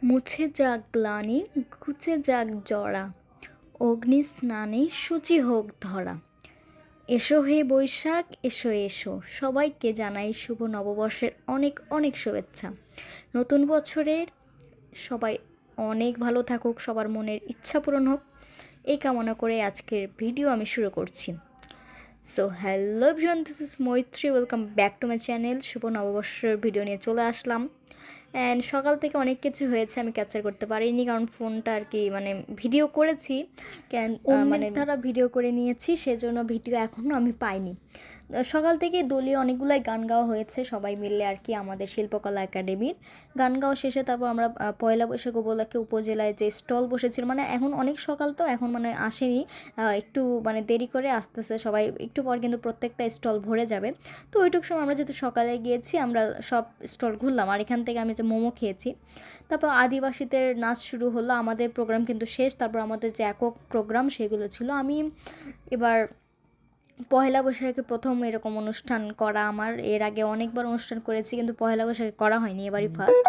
মুছে যাক গ্লানি, ঘুচে যাক জরা, অগ্নি স্নানে শুচি হোক ধরা। এসো হে বৈশাখ, এসো এসো, সবাইকে জানাই শুভ নববর্ষের অনেক অনেক শুভেচ্ছা। নতুন বছরের সবাই অনেক ভালো থাকুক, সবার মনের ইচ্ছা পূরণ হোক, এই কামনা করে আজকের ভিডিও আমি শুরু করছি। So hello everyone, this is Maitri, welcome back to my channel. শুভ নববর্ষের ভিডিও নিয়ে চলে আসলাম। অ্যান্ড সকাল থেকে অনেক কিছু হয়েছে, আমি ক্যাপচার করতে পারিনি কারণ ফোনটা আর কি মানে ভিডিও করেছি মানে তারা ভিডিও করে নিয়েছি, সেজন্য ভিডিও এখনও আমি পাইনি। সকাল থেকে দলীয় অনেকগুলাই গান গাওয়া হয়েছে সবাই মিলে আর কি, আমাদের শিল্পকলা একাডেমির গান গাওয়া শেষে তারপর আমরা পয়লা বৈশাখ উপলক্ষে উপজেলায় যে স্টল বসেছিল, মানে এখন অনেক সকাল তো এখন মানে আসেনি, একটু মানে দেরি করে আসতেছে সবাই, একটু পর কিন্তু প্রত্যেকটা স্টল ভরে যাবে। তো ওইটুক সময় আমরা যেহেতু সকালে গিয়েছি, আমরা সব স্টল ঘুরলাম আর এখান থেকে আমি যে মোমো খেয়েছি। তারপর আদিবাসীদের নাচ শুরু হলো, আমাদের প্রোগ্রাম কিন্তু শেষ। তারপর আমাদের যে একক প্রোগ্রাম সেগুলো ছিল। আমি এবার পয়লা বৈশাখে প্রথম এরকম অনুষ্ঠান করা আমার, এর আগে অনেকবার অনুষ্ঠান করেছি কিন্তু পয়লা বৈশাখে করা হয়নি, এবারই ফার্স্ট।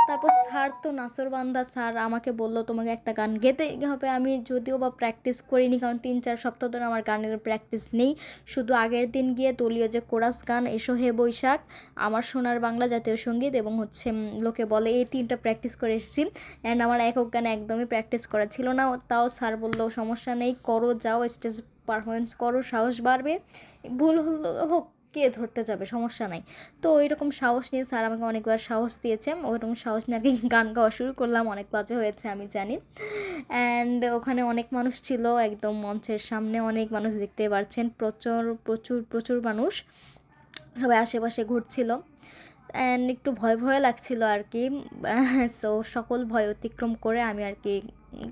তারপর স্যার তো নাসরবান্দা স্যার আমাকে বললো তোমাকে একটা গান গেতে হবে। আমি যদিও বা প্র্যাকটিস করিনি কারণ 3-4 সপ্তাহ ধরে আমার গানের প্র্যাকটিস নেই, শুধু আগের দিন গিয়ে দলীয় যে কোরাস গান এসো হে বৈশাখ, আমার সোনার বাংলা, জাতীয় সঙ্গীত এবং হচ্ছে লোকে বলে, এই 3টা প্র্যাকটিস করে এসেছি। অ্যান্ড আমার একক গান একদমই প্র্যাকটিস করা ছিল না, তাও স্যার বললো সমস্যা নেই, করো, যাও স্টেজ পারফরমেন্স করো, সাহস বাড়বে, ভুল হলো হোক, কে ধরতে যাবে, সমস্যা নাই। তো ওই রকম সাহস নিয়ে স্যার আমাকে অনেকবার সাহস দিয়েছে, ওই রকম সাহস নিয়ে আর কি গান গাওয়া শুরু করলাম। অনেক বাজে হয়েছে আমি জানি। অ্যান্ড ওখানে অনেক মানুষ ছিল, একদম মঞ্চের সামনে অনেক মানুষ, দেখতে পাচ্ছেন প্রচুর প্রচুর প্রচুর মানুষ, সবাই আশেপাশে ঘুরছিল। অ্যান্ড একটু ভয় ভয় লাগছিল আর কি। সো সকল ভয় অতিক্রম করে আমি আর কি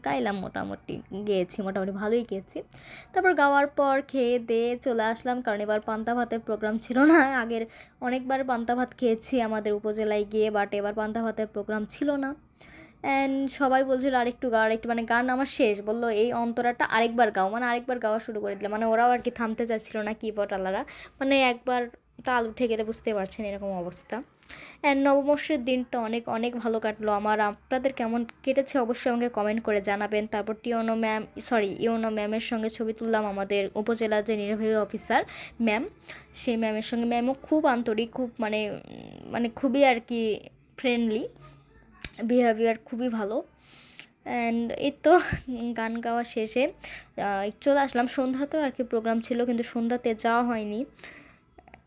গাইলাম, মোটামুটি গেয়েছি, মোটামুটি ভালোই গেয়েছি। তারপর গাওয়ার পর খেয়ে দিয়ে চলে আসলাম, কারণ এবার পান্তা ভাতের প্রোগ্রাম ছিল না। আগের অনেকবার পান্তা ভাত খেয়েছি আমাদের উপজেলায় গিয়ে, বাট এবার পান্তা ভাতের প্রোগ্রাম ছিল না। অ্যান্ড সবাই বলছিল আরেকটু গাও, আরেকটু, মানে গান আমার শেষ, বললো এই অন্তরাটা আরেকবার গাও, মানে আরেকবার গাওয়া শুরু করে দিলাম, মানে ওরাও আর কি থামতে চাচ্ছিল না কিবোর্ডওয়ালারা, মানে একবার তাল উঠে গেলে বুঝতে পারছেন এরকম অবস্থা। অ্যান্ড নববর্ষের দিনটা অনেক অনেক ভালো কাটলো আমার। আপনাদের কেমন কেটেছে অবশ্যই আমাকে কমেন্ট করে জানাবেন। তারপর ইওনো ম্যামের সঙ্গে ছবি তুললাম, আমাদের উপজেলার যে নির্বাহী অফিসার ম্যাম, সেই ম্যামের সঙ্গে। ম্যামও খুব আন্তরিক, খুব মানে মানে খুবই আর কি ফ্রেন্ডলি, বিহেভিয়ার খুবই ভালো। অ্যান্ড এই তো গান গাওয়া শেষে চলে আসলাম। সন্ধ্যাতেও আর কি প্রোগ্রাম ছিল কিন্তু সন্ধ্যাতে যাওয়া হয়নি।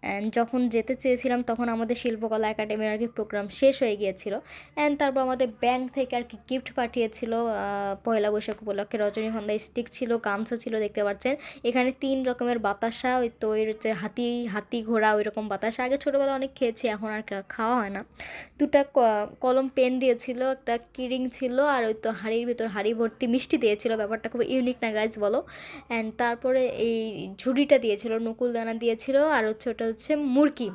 অ্যান্ড যখন যেতে চেয়েছিলাম তখন আমাদের শিল্পকলা একাডেমির আর কি প্রোগ্রাম শেষ হয়ে গিয়েছিল। অ্যান্ড তারপর আমাদের ব্যাংক থেকে আর কি গিফট পাঠিয়েছিল পয়লা বৈশাখ উপলক্ষে, রজনীগন্ধা স্টিক ছিল, গামছা ছিল, দেখতে পাচ্ছেন এখানে 3 রকমের বাতাসা, ওই তো ওই যে হাতি ঘোড়া ওই রকম বাতাসা, আগে ছোটোবেলা অনেক খেয়েছি, এখন আর খাওয়া হয় না। 2টা কলম পেন দিয়েছিল, একটা কিরিং ছিল, আর ওই তো হাঁড়ির ভিতর হাঁড়ি ভর্তি মিষ্টি দিয়েছিল। ব্যাপারটা খুব ইউনিক না গাইজ, বলো? অ্যান্ড তারপরে এই ঝুড়িটা দিয়েছিল, নকুলদানা দিয়েছিল, আর হচ্ছে ওটা হচ্ছে মুরগি।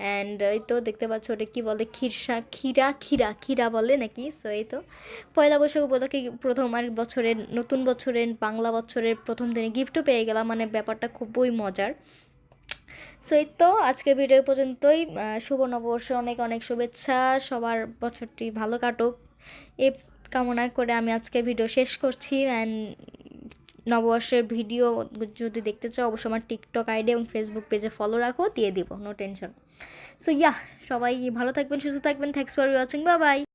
অ্যান্ড এই তো দেখতে পাচ্ছ ওটা কী বলে, ক্ষীরা বলে নাকি। সো এই তো পয়লা বৈশাখ উপলক্ষে প্রথম আর বছরের, নতুন বছরের, বাংলা বছরের প্রথম দিনে গিফটও পেয়ে গেলাম, মানে ব্যাপারটা খুবই মজার। সো এই তো আজকের ভিডিও পর্যন্তই। শুভ নববর্ষ, অনেক অনেক শুভেচ্ছা, সবার বছরটি ভালো কাটুক এই কামনা করে আমি আজকের ভিডিও শেষ করছি। অ্যান্ড নববর্ষের ভিডিও যদি দেখতে চাও অবশ্যই আমার টিকটক আইডি এবং ফেসবুক পেজে ফলো রাখো, দিয়ে দিব, নো টেনশন। সো সবাই ভালো থাকবেন, সুস্থ থাকবেন। Thanks for watching, bye bye.